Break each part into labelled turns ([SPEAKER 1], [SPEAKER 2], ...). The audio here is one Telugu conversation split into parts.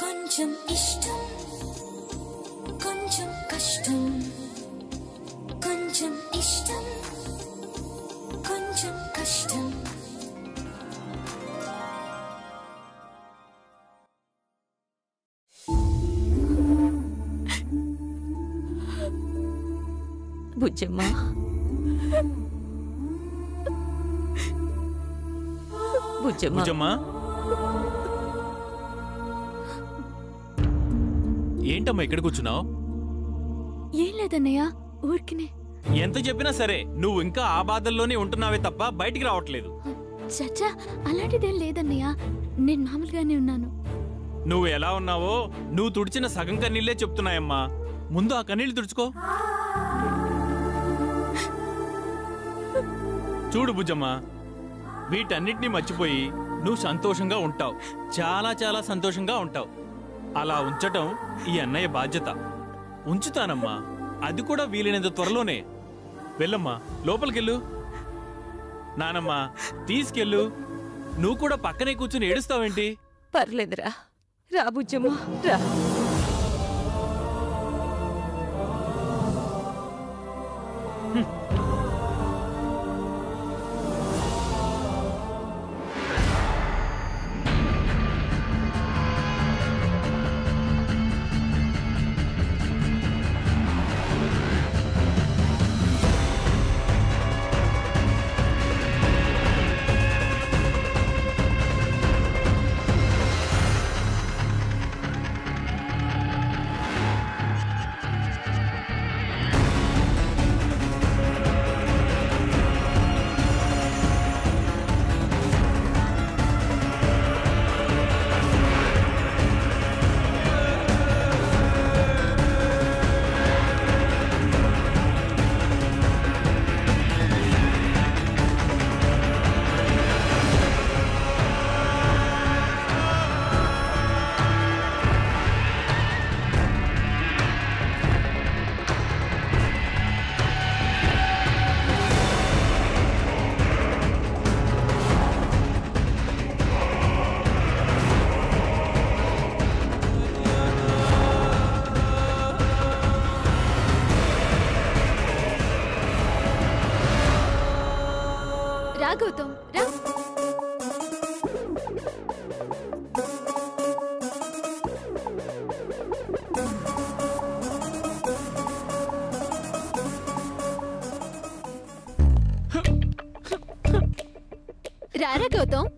[SPEAKER 1] కొంచెం ఇష్టం కొంచెం కష్టం కొంచెం ఇష్టం కొంచెం కష్టం
[SPEAKER 2] బుజ్జమ్మా బుజ్జమ్మా
[SPEAKER 3] ఏంటమ్మా ఇక్కడ కూర్చున్నావు?
[SPEAKER 2] ఏం లేదన్నయ్య, ఊరికినే.
[SPEAKER 3] ఎంత చెప్పినా సరే నువ్వు ఇంకా ఆ బాధల్లోనే ఉంటున్నావే తప్ప బయటికి రావట్లేదు.
[SPEAKER 2] చచ్చా, అలాంటిదేం లేదన్నయ్య, నేను మామూలుగానే ఉన్నాను.
[SPEAKER 3] నువ్వు ఎలా ఉన్నావో నువ్వు తుడిచిన సగం కన్నీళ్లే చెప్తున్నాయమ్మా. ముందు ఆ కన్నీళ్లు తుడుచుకో. చూడు బుజ్జమ్మా, వీటన్నిటినీ మర్చిపోయి నువ్వు సంతోషంగా ఉంటావు. చాలా చాలా సంతోషంగా ఉంటావు. అలా ఉంచటం ఈ అన్నయ్య బాధ్యత. ఉంచుతానమ్మా, అది కూడా వీలైనంత త్వరలోనే. వెళ్ళమ్మా, లోపలికెళ్ళు. నానమ్మా, తీసుకెళ్ళు. నువ్వు కూడా పక్కనే కూర్చుని ఏడుస్తావేంటి?
[SPEAKER 2] పర్లేదురా, రా బుజ్జమ్మా, రా. గౌతమ్, రా. రారా గౌతమ్.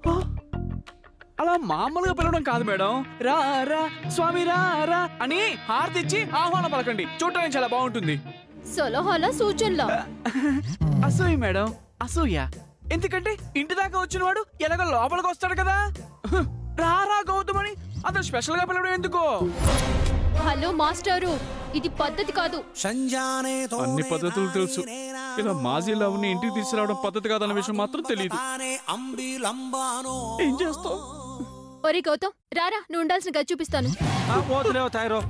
[SPEAKER 4] అలా మామూలుగా పిలవడం కాదు మేడం. రా రా స్వామి రా రా అని హారతి ఇచ్చి ఆహ్వానం పలకండి. చూడటానికి చాలా బాగుంటుంది.
[SPEAKER 2] సలహాల సూచనలా?
[SPEAKER 4] అసూయ మేడం, అసూయ. ఎందుకంటే ఇంటి దాకా వచ్చిన వాడు ఎలాగో లోపలికి వస్తాడు కదా. రారా గౌతమ్ అని అంత స్పెషల్ గా పిలవడం ఎందుకో?
[SPEAKER 2] హలో మాస్టారు, ఇది పద్ధతి కాదు.
[SPEAKER 4] అన్ని పద్ధతులు తెలుసు, ఇలా మాజీ లవ్ని ఇంటికి తీసుకురావడం పద్ధతి కాదన్న విషయం మాత్రం తెలియదు. ఏం చేస్తావు?
[SPEAKER 2] ఒరే గౌతమ్, రారా, నువ్వు ఉండాల్సిన గది చూపిస్తాను.
[SPEAKER 5] పోతులేవు తాయరో,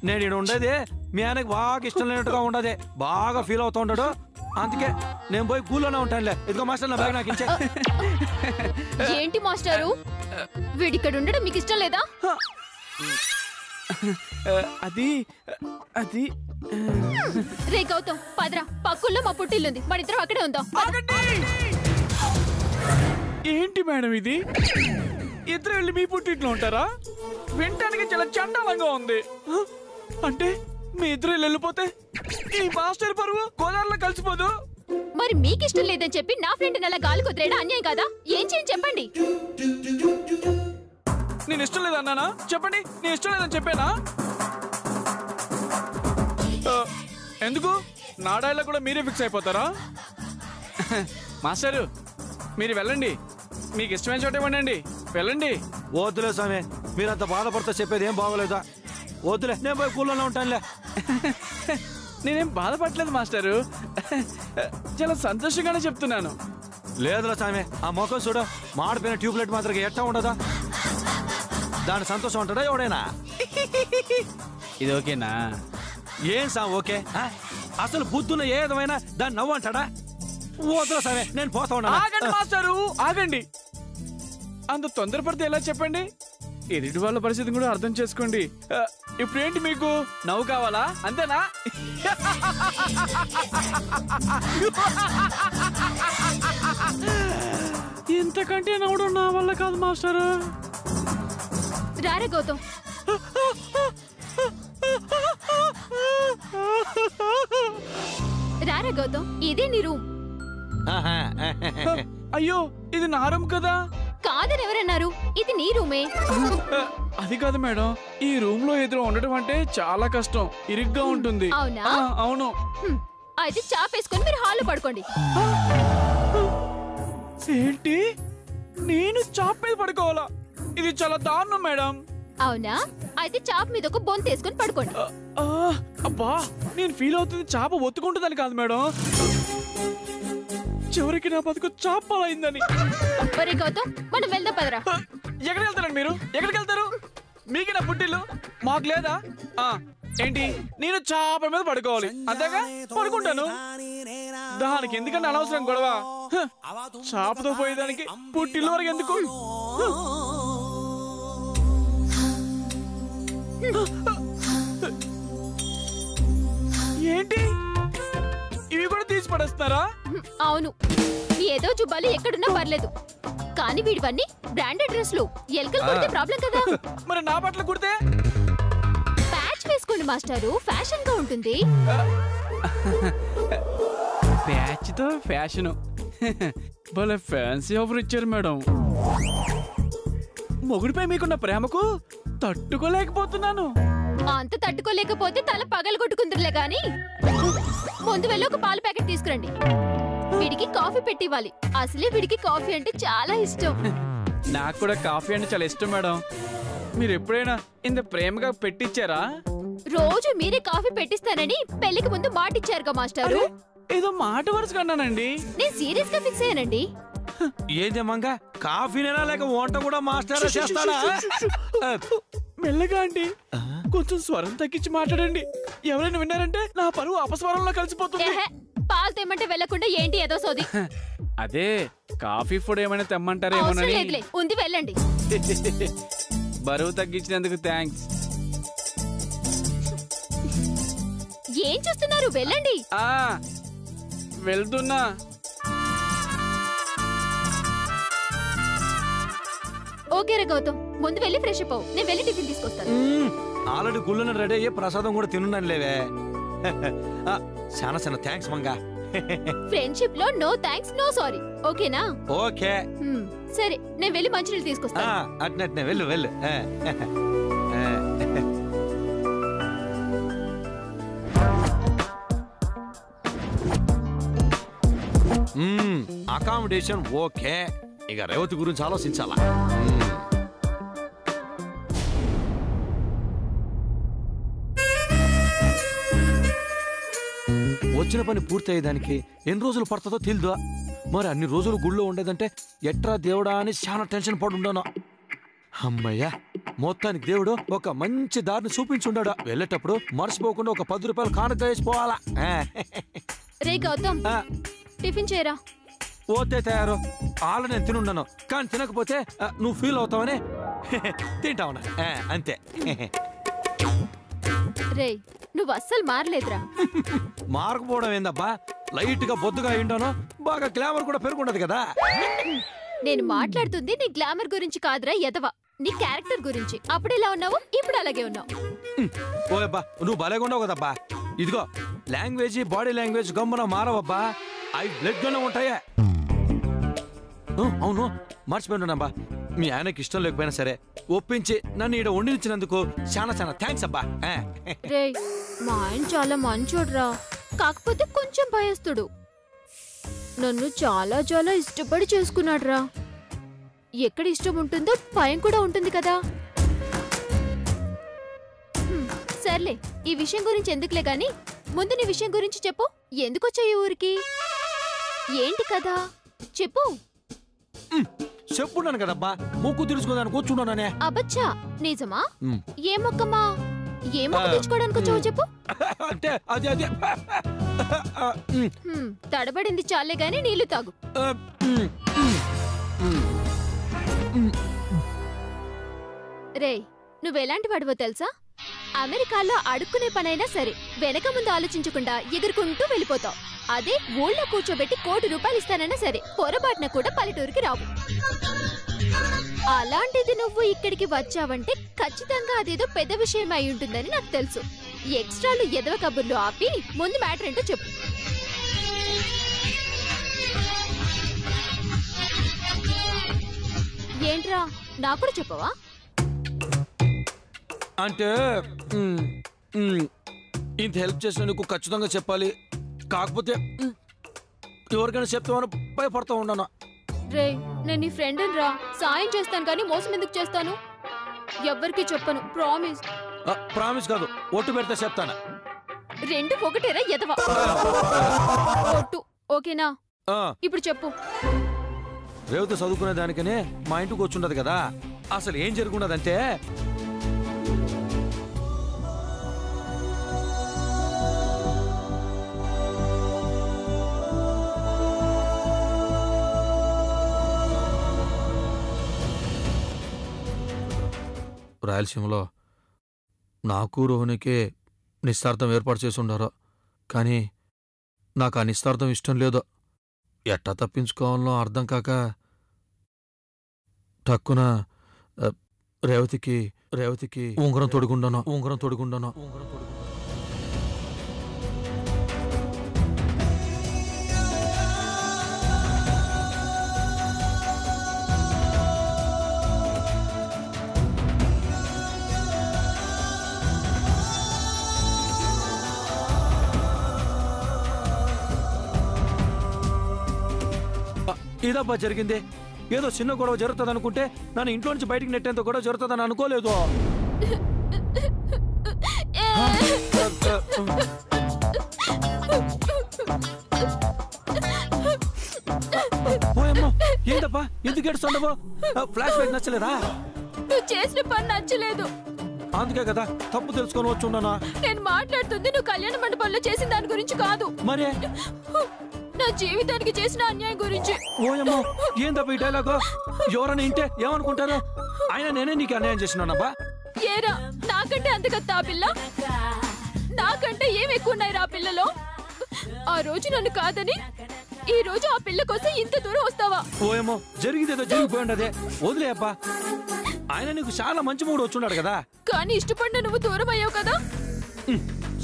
[SPEAKER 5] నేను ఇక్కడ ఉండేది మీ ఆయనకి బాగా ఇష్టం లేనట్టుగా ఉండదే. బాగా ఫీల్ అవుతూ ఉంటాడు. అందుకే నేను పోయి కూల్లోనే ఉంటానులే. ఇదిగో మాస్టర్, నా బ్యాగ్ నాకు ఇచ్చే.
[SPEAKER 2] ఏంటి మాస్టారు, వీడిక్కడ ఉండడం మీకు ఇష్టం లేదా?
[SPEAKER 4] అది అది
[SPEAKER 2] రే గౌతమ్, పదరా, పక్కుల్లో మా పుట్టిల్లుంది, మన ఇద్దరం అక్కడే ఉందాం.
[SPEAKER 4] ఏంటి మేడం ఇది? ఇద్దరు వెళ్ళి మీ పుట్టింట్లో ఉంటారా? వినటానికి చాలా చండాలంగా ఉంది. అంటే మీ ఇద్దరు వెళ్ళిపోతే ఈ మాస్టర్ పరువు గోదావరిలో కలిసిపోదు.
[SPEAKER 2] మరి మీకు ఇష్టం లేదని చెప్పి నా ఫ్రెండ్ అలా గాలి కుదిరేయడం అన్యాయం కాదా? ఏం చేయని చెప్పండి.
[SPEAKER 4] నేను ఇష్టం లేదన్నానా? చెప్పండి, నేను ఇష్టం లేదని చెప్పానా? ఎందుకు నా డైలాగ్ కూడా మీరే ఫిక్స్ అయిపోతారా? మాస్టరు, మీరు వెళ్ళండి. మీకు ఇష్టమైన చోట ఇవ్వండి, వెళ్ళండి.
[SPEAKER 5] వద్దులే స్వామి, మీరంత బాధపడితే చెప్పేది ఏం బాగోలేదా? వద్దులే, నేను పోయి కూల్లోనే ఉంటానులే.
[SPEAKER 4] నేనేం బాధపడలేదు మాస్టరు, చాలా సంతోషంగానే చెప్తున్నాను.
[SPEAKER 5] లేదురా స్వామి, ఆ ముఖం చూడు, మాడిపోయిన ట్యూబ్లైట్ మాత్రం ఎట్టా ఉండదా? దాని సంతోషం ఉంటాడా ఎవడైనా?
[SPEAKER 4] ఇది ఓకేనా?
[SPEAKER 5] ఏం సా ఓకే? అసలు బుద్ధున్న ఏ విధమైనా దాన్ని నవ్వు అంటాడా? వద్దురా స్వామి, నేను పోతా ఉన్నా.
[SPEAKER 4] ఆగండి మాస్టరు, ఆగండి. అంత తొందరపడితే ఎలా చెప్పండి? ఎదుటి వాళ్ళ పరిస్థితి కూడా అర్థం చేసుకోండి. ఇప్పుడేంటి మీకు నవ్వు కావాలా? అంతేనా? ఇంతకంటే నవ్వడం నా వల్ల కాదు మాస్టర్.
[SPEAKER 2] రారా గౌతమ్. రారా గౌతమ్, ఇదే నీ రూమ్.
[SPEAKER 4] అయ్యో, ఇది నా రూమ్ కదా.
[SPEAKER 2] కాదని ఎవరన్నారు? ఇది నీ రూమే.
[SPEAKER 4] అది కాదు మేడం, ఈ రూమ్ లో ఎదురు ఉండడం అంటే చాలా కష్టం, ఇరుగ్గా ఉంటుంది.
[SPEAKER 2] అవునా?
[SPEAKER 4] అవును.
[SPEAKER 2] అయితే చాపేసుకొని మీరు హాల్లో పడుకోండి.
[SPEAKER 4] ఏంటి, నేను చాప్ మీద పడుకోవాలా? ఇది చాలా దారుణం మేడం.
[SPEAKER 2] అవునా? అయితే చాప్ మీద ఒక బొంత వేసుకొని పడుకోండి.
[SPEAKER 4] అబ్బా, నేను ఫీల్ అవుతుంది చాప ఒత్తుకుంటుందని కాదు మేడం, చివరికి నా బతుకు చాపాలైందని.
[SPEAKER 2] ఒరే గౌతమ్, మనం వెళ్దాం పదరా.
[SPEAKER 4] ఎక్కడికి వెళ్తారండి మీరు? ఎక్కడికి వెళ్తారు? మీకు నా పుట్టిల్లు, మాకు లేదా? ఏంటి, నేను చాప మీద పడుకోవాలి అంతేగా? పడుకుంటాను. దానికి ఎందుకంటే అనవసరం గొడవ. చాపతో పోయేదానికి పుట్టిల్లు వరకు ఎందుకు? ఏంటి, ఇవి కూడా తీసి పడేస్తారా?
[SPEAKER 2] అవును, ఏదో జుబ్బాలు ఎక్కడున్నా పర్లేదు, కానీ వీడివన్నీ బ్రాండెడ్ డ్రెస్లు. ఎలకలు కుడితే ప్రాబ్లం కదా.
[SPEAKER 4] మరి నా బట్టలు కుడితే?
[SPEAKER 2] ప్యాచ్ వేసుకోండి మాస్టారు, ఫ్యాషన్ గా ఉంటుంది.
[SPEAKER 4] ప్యాచ్ తో ఫ్యాషన్ భలే ఫ్యాన్సీ ఆఫర్ ఇచ్చారు మేడం. మొగుడిపై మీకున్న ప్రేమకు తట్టుకోలేకపోతున్నాను.
[SPEAKER 2] అంత తట్టుకోలేకపోతే తల పగలు కొట్టుకుందిలే గాని, ముందు వెళ్ళి ఒక పాల ప్యాకెట్ తీసుకురండి. వీడికి కాఫీ పెట్టి ఇవ్వాలి. అసలే వీడికి కాఫీ అంటే చాలా ఇష్టం.
[SPEAKER 4] నాకు కూడా కాఫీ అంటే చాలా ఇష్టం మేడం. మీరు ఎప్పుడైనా ఇంత ప్రేమగా పెట్టించారా?
[SPEAKER 2] రోజు మీరే కాఫీ పెట్టిస్తానని పెళ్లికి ముందు మాట ఇచ్చారుగా మాస్టారు.
[SPEAKER 4] ఏదో మాట వరుస కన్నానండి.
[SPEAKER 2] నేను సీరియస్ గా ఫిక్స్ అయ్యానండి.
[SPEAKER 5] ఏదేమంగా కాఫీనేనా లేక వంట కూడా మాస్టర్ చేస్తాడా?
[SPEAKER 4] మెల్లగా అండి, కొంచెం స్వరం తగ్గించి మాట్లాడండి. ఎవరైనా విన్నారంటే నా పరువు అపస్వరంలో కలిసిపోతుంది.
[SPEAKER 2] పాలు తెమ్మంటే వెళ్ళకుండా ఏంటి ఏదో సోది.
[SPEAKER 4] అదే కాఫీ ఫుడ్ ఏమైనా
[SPEAKER 2] అవసరం
[SPEAKER 4] తెమ్మంటారేమోనని.
[SPEAKER 2] లేదులే, ఉంది వెళ్ళండి.
[SPEAKER 4] బరువు తగ్గించినందుకు థ్యాంక్స్.
[SPEAKER 2] ఏం చూస్తున్నారు, వెళ్ళండి.
[SPEAKER 4] వెళ్తున్నా.
[SPEAKER 2] ఓకే రే గౌతమ్, ముందు వెళ్ళి ఫ్రెష్ అప్ అవ్వు. నేను వెళ్ళి టిఫిన్ తీసుకొస్తాను.
[SPEAKER 5] ఆల్రెడీ గుళ్ళని రెడీ అయ్యే ప్రసాదం కూడా తిన్నాను లేవే. చాలా చాలా థ్యాంక్స్ మంగా.
[SPEAKER 2] ఫ్రెండ్షిప్ లో నో థ్యాంక్స్ నో సారీ, ఓకేనా?
[SPEAKER 5] ఓకే
[SPEAKER 2] సరే, నేను వెళ్ళి మంచినీళ్ళు తీసుకొస్తాను.
[SPEAKER 5] అట్నే వెళ్ళు వెళ్ళు. అకామిడేషన్ ఓకే, ఇక రేవతి గురించి ఆలోచించాలా. వచ్చిన పని పూర్తి అయ్యేదానికి ఎన్ని రోజులు పడుతుందో తెలియదా? మరి అన్ని రోజులు గుళ్ళో ఉండేదంటే ఎట్రా దేవుడా అని చాలా టెన్షన్ పడుండాను. అమ్మయ్యా, మొత్తానికి దేవుడు ఒక మంచి దారిని చూపించుండా. వెళ్ళేటప్పుడు మర్చిపోకుండా ఒక 10 రూపాయలు కానుక వేసిపోవాలా.
[SPEAKER 2] రే గౌతమ్, టిఫిన్ చేయరా.
[SPEAKER 5] ఓతే తయారు. ఆలు నేను తినుండను, కానీ తినకపోతే నువ్వు ఫీల్ అవుతావని తింటావునా అంతే.
[SPEAKER 2] రే, నువ్వు అస్సలు మారలేదురా.
[SPEAKER 5] మారకపోవడం ఏందబ్బా, లైట్ గా బొద్దుగా అయిండాను, బాగా గ్లామర్ కూడా పెరుగుండదు కదా.
[SPEAKER 2] నేను మాట్లాడుతుంది నీ గ్లామర్ గురించి కాదురా ఎదవా, నీ క్యారెక్టర్ గురించి. అప్పుడు ఎలా ఉన్నావు, ఇప్పుడు అలాగే ఉన్నావు.
[SPEAKER 5] ఓయబ్బా, నువ్వు భలేగా ఉండవు కదబ్బా. ఇదిగో లాంగ్వేజ్, బాడీ లాంగ్వేజ్ గమ్మున మారవబ్బా, అవి బ్లడ్ గానే ఉంటాయా. అవును, మర్చిపోయినాబ్బా, మీ ఆయనకి ఇష్టం లేకపోయినా సరే ఒప్పించి నన్ను ఈడ వండించినందుకు చాలా చాలా థ్యాంక్స్ అబ్బా.
[SPEAKER 2] రే, మా ఆయన చాలా మంచోడ్రా, కాకపోతే కొంచెం భయస్తుడు. నన్ను చాలా చాలా ఇష్టపడి చేసుకున్నాడ్రా. ఎక్కడ ఇష్టం ఉంటుందో భయం కూడా ఉంటుంది కదా. సర్లే, ఈ విషయం గురించి ఎందుకులే గాని, ముందు నీ విషయం గురించి చెప్పు. ఎందుకొచ్చావు ఊరికి? ఏంటి కదా చెప్పు.
[SPEAKER 5] చెప్పున్నాను కదబ్బా, మొక్కు తీర్చుకోదానికి కూర్చున్నానే.
[SPEAKER 2] అబచ్చా, నిజమా? ఏ మొక్కమ్మా? ఏ మొక్క తీర్చుకోవడానికి వచ్చావు చెప్పు.
[SPEAKER 5] అంటే అదే
[SPEAKER 2] తడబడింది చాలే గాని నీళ్లు తాగు. రే నువ్వెలాంటి వాడివో తెలుసా? అమెరికాలో అడుక్కునే పనైనా సరే వెనక ముందు ఆలోచించకుండా ఎగురుకుంటూ వెళ్ళిపోతావు. అదే ఊళ్ళో కూర్చోబెట్టి ₹1,00,00,000 ఇస్తానైనా సరే పొరపాటున కూడా పల్లెటూరికి రావు. అలాంటిది నువ్వు ఇక్కడికి వచ్చావంటే ఖచ్చితంగా అదేదో పెద్ద విషయం అయి ఉంటుందని నాకు తెలుసు. ఎక్స్ట్రాలు ఎదవ కబుర్లు ఆపి ముందు మ్యాటర్ ఏంటో చెప్పు. ఏంట్రా నాకు కూడా చెప్పవా?
[SPEAKER 5] అంటే ఇంత హెల్ప్ చేసినందుకు ఖచ్చితంగా చెప్పాలి. కాకపోతే ఎవరికైనా చెప్తామని భయపడతా ఉన్నాను.
[SPEAKER 2] రే నేను నీ ఫ్రెండ్ రా, సాయం చేస్తాను కానీ మోసం ఎందుకు చేస్తాను? ఎవ్వరికి చెప్పను, ప్రామిస్.
[SPEAKER 5] ప్రామిస్ కాదు, ఒట్టు పెడితే చెప్తాను.
[SPEAKER 2] రెండు ఒకటేరా ఎదవా. ఒట్టు ఓకేనా? ఇప్పుడు చెప్పు.
[SPEAKER 5] రేవతి చదువుకునే దానికనే మా ఇంటికి వచ్చుండదు కదా. అసలు ఏం జరుగున్నదంటే రాయలసీమలో నాకు రోహిణికి నిశ్చార్థం ఏర్పాటు చేసి ఉండారు. కానీ నాకు ఆ నిశ్చార్థం ఇష్టం లేదు. ఎట్టా తప్పించుకోవాలో అర్థం కాక టక్కున రేవతికి ఉంగరం తొడుగుండాను. ఇదబ్బా జరిగింది. ఏదో చిన్న గొడవ జరుగుతుంది అనుకుంటే నన్ను ఇంట్లో నుంచి బయటికి నెట్టేంత గొడవ జరుగుతుందని అనుకోలేదు. ఏంటబ్బా ఎందుకు ఏడుస్తుండవు? ఫ్లాష్ బ్యాక్ నచ్చలేదా?
[SPEAKER 2] నువ్వు చేసిన పని నచ్చలేదు.
[SPEAKER 5] అందుకే కదా తప్పు తెలుసుకొని వచ్చి ఉన్నానా.
[SPEAKER 2] నేను మాట్లాడుతుంది నువ్వు కళ్యాణ మండపంలో చేసిన దాని గురించి కాదు,
[SPEAKER 5] మరే
[SPEAKER 2] నా జీవితానికి చేసిన అన్యాయం గురించి.
[SPEAKER 5] ఓయమ్మో ఏందబ్బా ఈ డైలాగు? ఎవరైనా ఇంటే ఏమనుకుంటారు? ఆయన నేనే నీకు అన్యాయం చేసినానబ్బా.
[SPEAKER 2] ఏరా నాకంటే అంతకత్తా ఆ పిల్ల? నాకంటే ఏం ఎక్కువ ఉన్నాయి రా పిల్లలో? ఆ రోజు నన్ను కాదని ఈ రోజు ఆ పిల్ల కోసం ఇంత దూరం వస్తావా?
[SPEAKER 5] ఓయమ్మో జరిగిందేదో జరిగిపోయిండదే, వదిలే అబ్బా. ఆయన నీకు చాలా మంచి మూడు వచ్చున్నాడు కదా.
[SPEAKER 2] కానీ ఇష్టపడిన నువ్వు దూరం అయ్యావు కదా.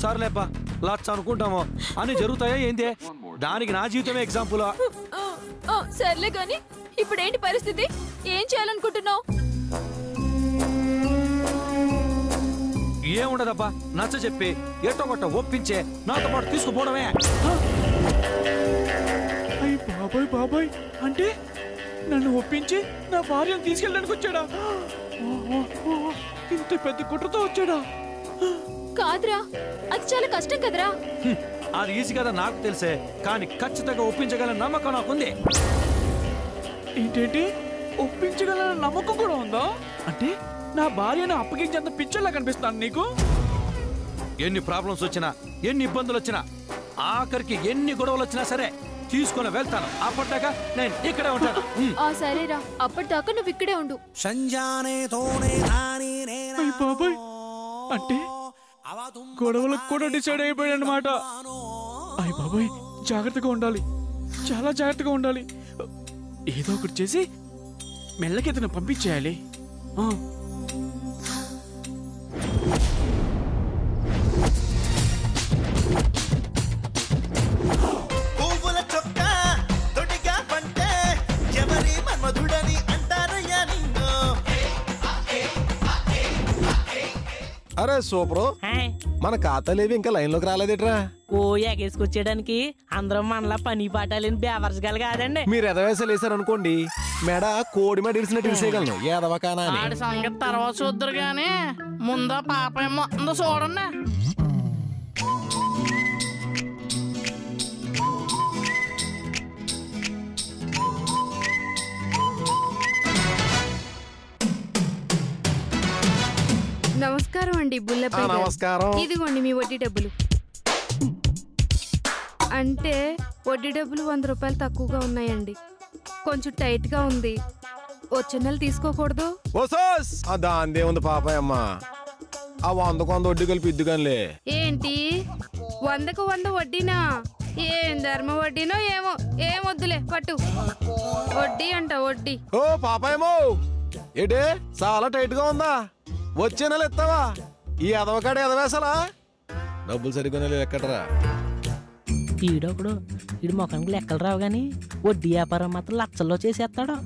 [SPEAKER 5] సర్లేప్పా లచ్చ అనుకుంటామో అని జరుగుతాయా ఏంది? దానికి నా జీవితమే ఎగ్జాంపుల్.
[SPEAKER 2] సర్లే గాని ఇప్పుడేంటి పరిస్థితి? ఏం చేయాలనుకుంటున్నావు?
[SPEAKER 5] ఏముండదబ్బా, నచ్చ చెప్పి ఎట్టో గొట్ట ఒప్పించే నాతో పాటు తీసుకుపోవడమే.
[SPEAKER 4] బాబాయ్ అంటే నన్ను ఒప్పించి నా భార్యను తీసుకెళ్ళడానికి వచ్చాడా? ఇంత పెద్ద కుట్రతో వచ్చాడా?
[SPEAKER 2] కాదురా, అది చాలా కష్టం కదరా.
[SPEAKER 5] అది ఈజీ కదా నాకు తెలిసే, కానీ ఖచ్చితంగా ఒప్పించగల నమ్మకం నాకుంది.
[SPEAKER 4] ఏంటేంటి ఒప్పించగల నమ్మకం కూడా ఉందా? అంటే నా భార్యను అప్పగించేంత పిచ్చర్లా కనిపిస్తాను నీకు?
[SPEAKER 5] ఎన్ని ప్రాబ్లమ్స్ వచ్చినా, ఎన్ని ఇబ్బందులు వచ్చినా, ఆఖరికి ఎన్ని గొడవలు వచ్చినా సరే తీసుకుని వెళ్తాను. అప్పటిదాకా నేను ఇక్కడే ఉంటాను.
[SPEAKER 2] సరేరా, అప్పటిదాకా నువ్వు ఇక్కడే ఉండు.
[SPEAKER 4] బాబాయ్ అంటే గొడవలకు కూడా డిసైడ్ అయిపోయాడు అనమాట. అయ్య బాబాయ్ జాగ్రత్తగా ఉండాలి, చాలా జాగ్రత్తగా ఉండాలి. ఏదో ఒకటి చేసి మెల్లకి ఇతను పంపించేయాలి.
[SPEAKER 6] అరే సూపరు, మన ఖాతాలేవి ఇంకా లైన్ లోకి రాలేదేట్రా?
[SPEAKER 7] ఓ ఎగేసుకొచ్చేయడానికి అందరం మనలా పని పాటాలని బేవర్సగలు కాదండి.
[SPEAKER 6] మీరు ఎదవేసాలు వేసారనుకోండి, మెడ కోడి మెడ ఇరిసినట్టు ఇరిసేయగలను. ఏదవకానా
[SPEAKER 7] సంగతి తర్వాత చూద్దరు గానీ ముందా పాప ఏమో ఉందో చూడండి.
[SPEAKER 2] నమస్కారం అండి బుల్లపై గారు.
[SPEAKER 6] నమస్కారం.
[SPEAKER 2] ఇదిగోండి మీ వడ్డీ డబ్బులు. అంటే వడ్డీ డబ్బులు ₹100 తక్కువగా ఉన్నాయండి. కొంచెం టైట్గా ఉంది,
[SPEAKER 8] వచ్చే నెల తీసుకోకూడదు?
[SPEAKER 6] ఓసోస్ దాందే ఉంది పాపయ్యమ్మ. ఆ 100 వడ్డీ కలిపి ఇద్దుగానిలే.
[SPEAKER 8] ఏంటి 100కు 100 వడ్డీనా? ఏం ధర్మ వడ్డీనో ఏమో. ఏం వద్దులే పట్టు. వడ్డీ అంట వడ్డీ.
[SPEAKER 6] ఓ పాపయ్యమ్మో, ఏంటే చాలా టైట్ గా ఉందా? వచ్చే నెల ఇస్తావా? ఈ ఎదవకాడ ఎదవేసలా డబ్బులు సరిగ్గా ఎక్కడరా?
[SPEAKER 7] ఈడొకడు ఈడు మొఖానికి లెక్కలు రావు గాని వడ్డీ వ్యాపారం మాత్రం లక్షల్లో చేసేస్తాడు.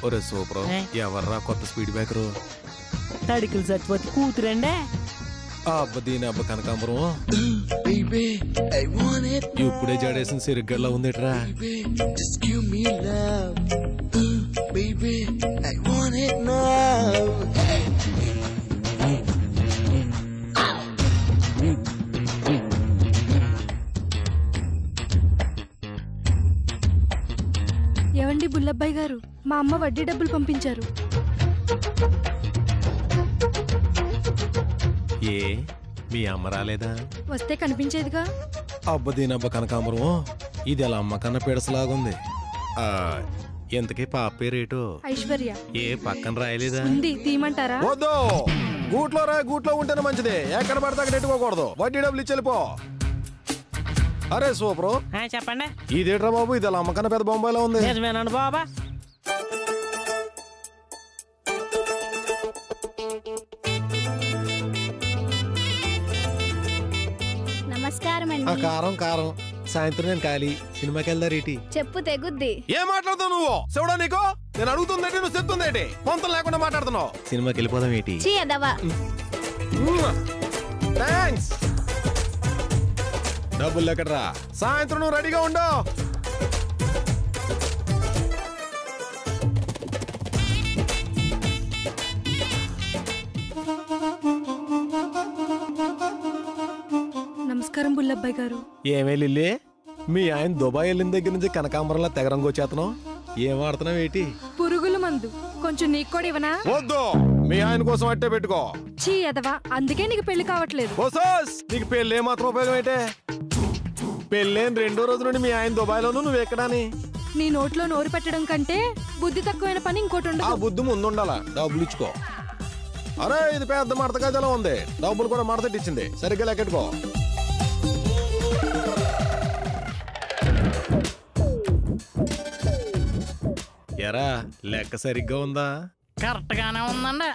[SPEAKER 6] ఒరే సూపర్, ఎవర్రా కొత్త స్పీడ్ బ్రేకరు?
[SPEAKER 7] తడికిలు చచ్చిపోతే కూతురండే.
[SPEAKER 6] అబ్బ దీని అబ్బ కనకాంబరం ఇప్పుడే జడేసిన సిరిగ్గడ్లా ఉందేట్రా.
[SPEAKER 8] ఏవండి బుల్లబ్బాయి గారు, మా అమ్మ వడ్డీ డబ్బులు పంపించారు.
[SPEAKER 6] ఏ మీ అమ్మ రాలేదా?
[SPEAKER 8] వస్తే కనిపించేదిగా.
[SPEAKER 6] అబ్బ దీనబ్బ కనకాంబరం, ఇది ఎలా అమ్మ కన్నా పిడసలాగుంది. ఎంతకీ పాప పేరేటో?
[SPEAKER 8] ఐశ్వర్య.
[SPEAKER 6] ఏ పక్కన రాయలేదా?
[SPEAKER 8] ఉంది, తీయమంటారా?
[SPEAKER 6] వద్దు, గూట్లో గూట్లో ఉంటేనే మంచిది. ఎక్కడ పడితే అక్కడ ఎట్టుకోకూడదు. వడ్డీ డబ్బులు ఇచ్చి వెళ్ళిపో. అరే సూపరు,
[SPEAKER 7] చెప్పండి.
[SPEAKER 6] ఇదేట్రా బాబు, ఇది అలా అమ్మకన్నా పెద్ద బొంబాయిలో ఉంది.
[SPEAKER 7] నిజమేనండి బాబా.
[SPEAKER 9] నమస్కారం అండి.
[SPEAKER 6] కారం కారం. సాయంత్రం నేను ఖాళీ. సినిమాకి వెళ్దారేటి?
[SPEAKER 9] చెప్పు తెగుద్ది.
[SPEAKER 6] ఏం మాట్లాడుతావు నువ్వు? చెవుడా నీకు? నేను అడుగుతుందేంటి, నువ్వు చెప్తుందేంటి? పొంతం లేకుండా మాట్లాడుతున్నావు. సినిమాకి వెళ్ళిపోదాం ఏంటి? థ్యాంక్స్. డబ్బులు ఎక్కడరా? సాయంత్రం నువ్వు రెడీగా ఉండు.
[SPEAKER 8] నమస్కారం బుల్లబ్బాయి గారు.
[SPEAKER 6] ఏమే లిల్లీ, మీ ఆయన దుబాయ్ వెళ్ళిన దగ్గర నుంచి కనకాంబరంలా తెగరంగు వచ్చేతను. ఏం వాడుతున్నావు ఏంటి?
[SPEAKER 8] పురుగుల మందు. కొంచెం నీకు కూడా ఇవ్వనా?
[SPEAKER 6] వద్దు, మీ ఆయన కోసం అట్టే పెట్టుకో.
[SPEAKER 8] చీ ఎదవా, అందుకే నీకు పెళ్లి కావట్లేదు.
[SPEAKER 6] నీకు పెళ్ళి ఏమాత్రం ఉపయోగం ఏంటే? పెళ్ళైన 2వ రోజు నుండి మీ ఆయన దుబాయ్లోను, నువ్వు ఎక్కడాని?
[SPEAKER 8] నీ నోట్లో నోరు పెట్టడం కంటే బుద్ధి తక్కువైన పని ఇంకోటి ఉండదు.
[SPEAKER 6] ఆ బుద్ధి ముందుండాలా. డబ్బులు ఇచ్చుకో. అరే ఇది పెద్ద మడత గదిలో ఉంది. డబ్బులు కూడా మడతట్టించింది. సరిగ్గా లెక్కెట్టుకో. ఎరా లెక్క సరిగ్గా ఉందా?
[SPEAKER 7] కరెక్ట్ గానే ఉందండి.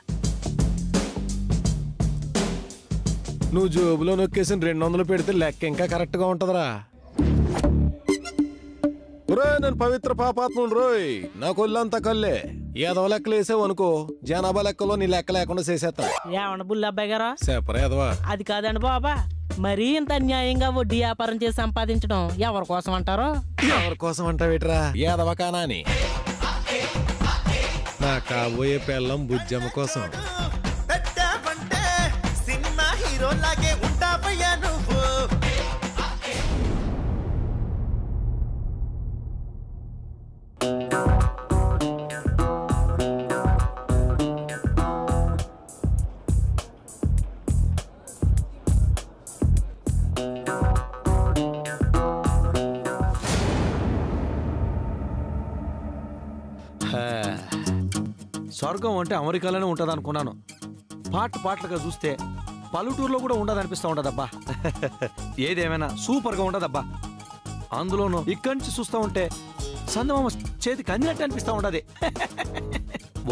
[SPEAKER 6] నువ్వు జోబులో నొక్కేసిన 200 పెడితే లెక్క ఇంకా కరెక్ట్ గా ఉంటదరా. నేను పవిత్ర పాపాత్ముడు రోయ్. నా కొల్లంతా కల్లే. ఏదో లెక్కలు వేసావు అనుకో, జనాభా లెక్కలో నీ లెక్క లేకుండా చేసేస్తా.
[SPEAKER 7] ఏమన్నా బుల్లబ్బాయి గారు?
[SPEAKER 6] చెప్పరేదవా.
[SPEAKER 7] అది కాదండి బాబా, మరీ ఇంత అన్యాయంగా వడ్డీ వ్యాపారం చేసి సంపాదించడం ఎవరి కోసం అంటారు?
[SPEAKER 6] ఎవరి కోసం అంటావేట్రా ఏదవ కానా అని? నా కాబోయే పెళ్ళం బుజ్జమ్మ కోసం.
[SPEAKER 10] సినిమా హీరో లాగే ఉంటావయ్యా నువ్వు.
[SPEAKER 5] స్వర్గం అంటే అమెరికాలోనే ఉంటుంది అనుకున్నాను. పాటలుగా చూస్తే పల్లెటూరులో కూడా ఉండదనిపిస్తూ ఉండదబ్బా. ఏదేమైనా సూపర్గా ఉండదబ్బా. అందులోనూ ఇక్కడి నుంచి చూస్తూ ఉంటే చందమామ చేతికి అందినట్టు అనిపిస్తూ ఉండదు.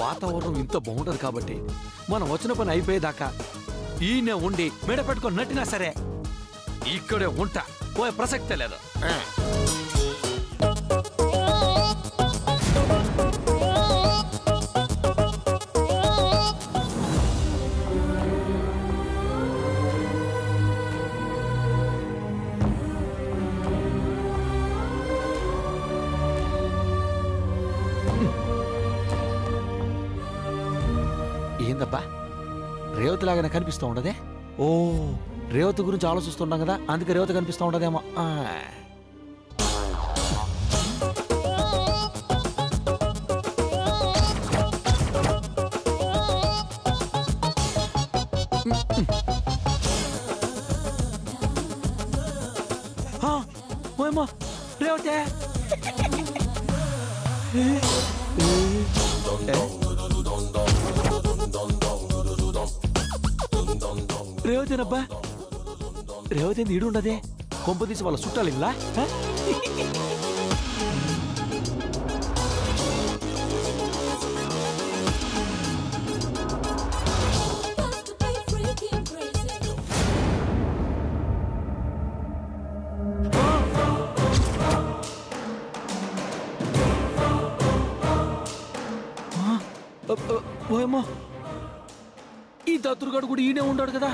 [SPEAKER 5] వాతావరణం ఇంత బాగుంటది కాబట్టి మనం వచ్చిన పని అయిపోయేదాకా ఈయనే ఉండి మెడ పెట్టుకొని నట్టినా సరే ఇక్కడే ఉంటా, పోయే ప్రసక్తే లేదు. ఏందబ్బా రేవతి లాగానే కనిపిస్తూ ఉండదే? ఓ రేవతి గురించి ఆలోచిస్తున్నాం కదా, అందుకే రేవతి కనిపిస్తూ ఉండదేమో. ఓయమ్మా రేవతే రేవతేనబ్బా రేవతే ఈడు ఉండదే కొంప తీసి వాళ్ళ చుట్టాలు ఇలా ఓయమ్మా ఈ దత్తురుగాడు కూడా ఈయనే ఉన్నాడు కదా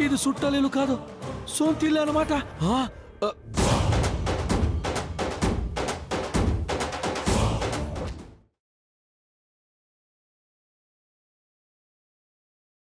[SPEAKER 5] ఇది చుట్టాలేలు కాదు సొంతిల్లు అన్నమాట